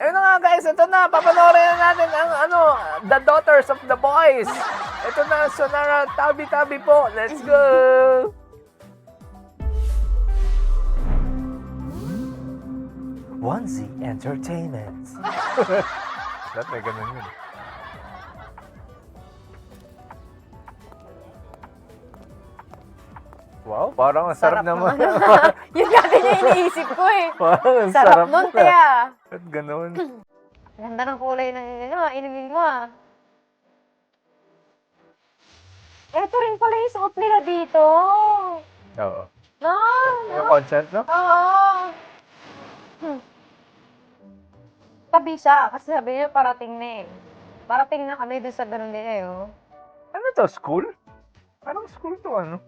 Ayun na nga guys, ito na, papanoorin na natin ang The Daughters of the Boys. Ito na, Sonara Tabi-Tabi po. Let's go! Onesie Entertainment. Dapat may ganun yun. Wow, parang ang sarap naman. Yun nga din yung iniisip ko eh. Parang ang Sarap nun, na. tiya. At ganun. Ganda ng kulay ng inumin mo ah. Ito rin pala yung suot nila dito. Oo. No, Yung concert, no? Oo. Tabi siya, kasi sabi niya parating na eh. Parating na kami dun sa ganun nila eh, oh. Ano to, school? Parang school to, ano?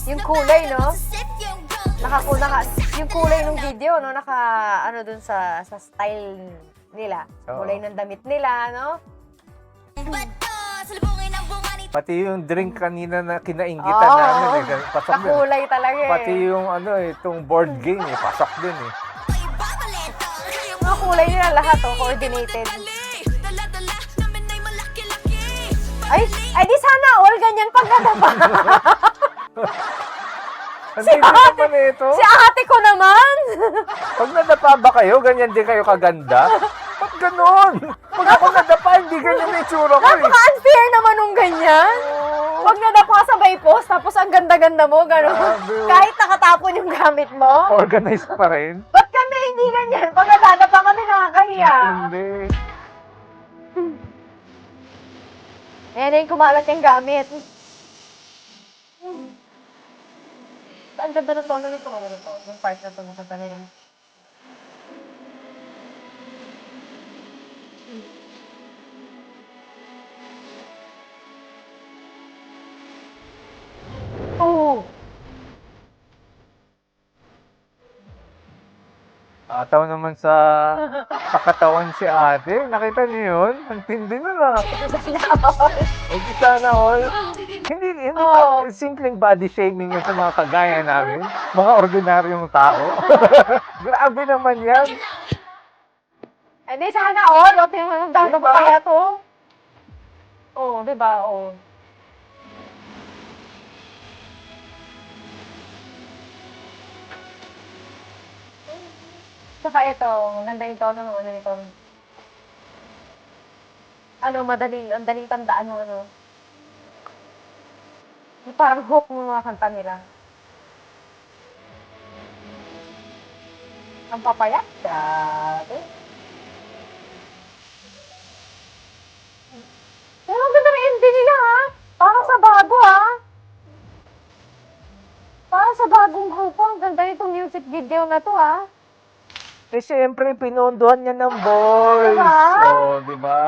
Yung kulay, no? Yung kulay ng video, no? Dun sa style nila. Oo. Kulay ng damit nila, no? Pati yung drink kanina na kinainggitan namin, eh. Pasok din. Kakulay talaga eh. Pati yung itong board game, eh. Pasok din, eh. Mga kulay nila lahat, oh, coordinated. Ay di sana all ganyan pagkadapa. Hindi naman ito. Si ate ko naman. Pag nadapa ba kayo, ganyan din kayo kaganda? Ba't ganun? Pag ako nadapa, hindi ganyan na itsura ko, eh. Napaka-unfair naman nung ganyan. Pag nadapa ka sa may post, tapos ang ganda-ganda mo, gano'n. Grabe, oh. Kahit nakatapon yung gamit mo. Organized pa rin. Ba't kami hindi ganyan? Pag nadadapa kami, nakakahiya. Hindi. Ayan na yung kumalat yung gamit. Ang ganda ng tono nito. Yung part na ito, nakanta nila. Oo. Ataw naman sa pakatawan si ate. Nakita niyo yun? Ang tindi na lang. Hindi sana all. Hindi Oo. simpleng body shaming yun sa mga kagaya namin. Mga ordinaryong tao. Grabe naman yan. Hindi, sana all. O, tingnan mo, dahil ba kaya to? Oo, diba? Oo. Saka ito, ganda yung tono ng ano nito. Ang daling tandaan ng ano. Yung parang hook ng mga kanta nila. Ang papayat. Grabe. Pero ang ganda ng ending nila ha. Parang sa bago ha. Parang sa bagong grupo. Ang ganda itong music video na to ha. Eh, siyempre, pinondohan niya ng boys. Diba? So, di ba?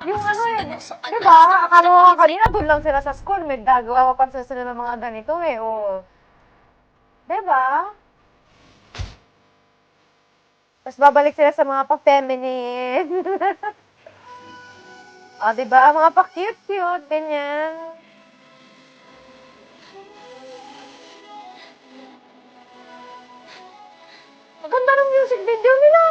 Yung ano eh, di ba? Akala mo kanina doon lang sila sa school. May gagawa pa sila ng mga ganito eh. O. Di ba? Tapos babalik sila sa mga pa-feminine. O, di ba? Mga pa-cute-cute, ganyan. Ang ganda ng music video nila.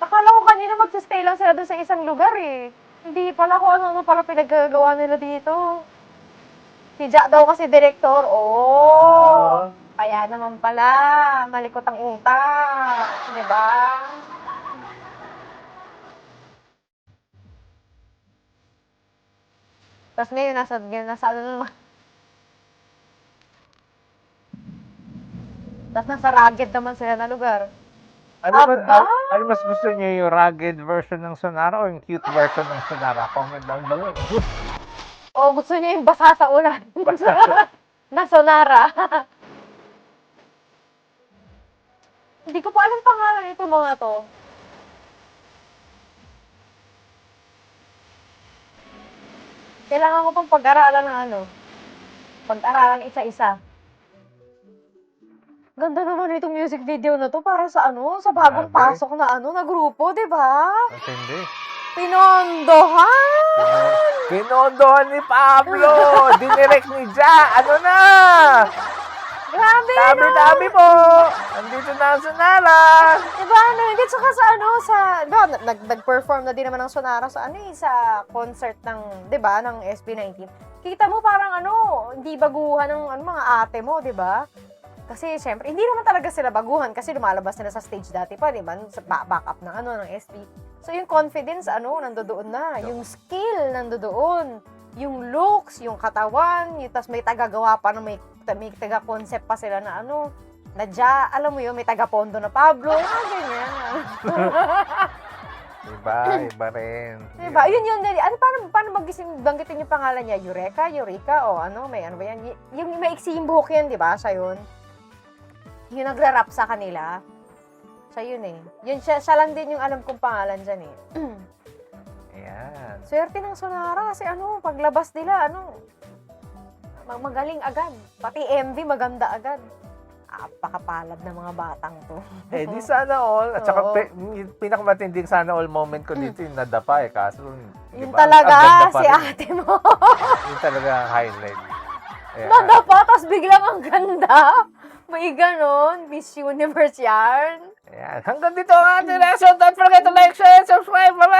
Akala ko kanina magsistay lang sila doon sa isang lugar eh. Hindi pala ko ano pala pinagagawa nila dito. Si Jack daw kasi direktor. Oh, kaya naman pala. Malikot ang utak. Di ba? Tapos ngayon, nasa ano naman. Tapos nasa rugged naman sila na lugar. Ano mas gusto niyo, yung rugged version ng Sonara o yung cute version ng Sonara? Comment down below. O gusto niya yung basa sa ulan. Na Sonara. Hindi ko pa alam pangalan ito mga to. Kailangan ko pang pag-aralan ng ano. Pag-aralan isa-isa. Ganda naman itong music video na to para sa ano, sa bagong Grabe. pasok na ano, na grupo, di ba? Matindi. Pinondohan! Pinondohan ni Pablo! Dinirect ni Ja! Ano na? Grabe, no? Tabi-tabi po! Andito na ang Sonara! Diba, ano, hindi saka sa diba, nag-perform na din naman ng Sonara sa sa concert ng, diba, ng SB19. Kita mo parang hindi baguhan ng mga ate mo, diba? Kasi, syempre, hindi naman talaga sila baguhan kasi lumalabas sila sa stage dati pa, diba? Sa back-up ng ng SB. So, yung confidence, nandoon na. Yung skill, nandoon. Yung looks, yung katawan, tas may tagagawa pa may taga-concept pa sila na na alam mo yun, may taga-pondo na Pablo, ganyan. Iba rin. Diba? Yun. Paano banggitin yung pangalan niya? Eureka, o may ba yan? Yung maiksi yung buhok yan, diba? Siya yun. Yung nagra-rap sa kanila. Siya yun eh. Yun, siya lang din yung alam kong pangalan dyan eh. Ayan. Swerte ng Sonara kasi paglabas nila, magaling agad. Pati MV maganda agad. Napakapalad ng mga batang to. Eh, di sana all. At saka, Oo. pinakamatinding sana all moment ko dito yung nadapa eh. Kaso, Yun diba, talaga, ang ganda pa si rin. ate mo. Yun talaga ang highlight. Ayan. Nadapa, tapos biglang ang ganda. May ganon, Miss Universe yarn. Ayan. Hanggang dito ang ating lesson. Don't forget to like, share, and subscribe. Bye-bye!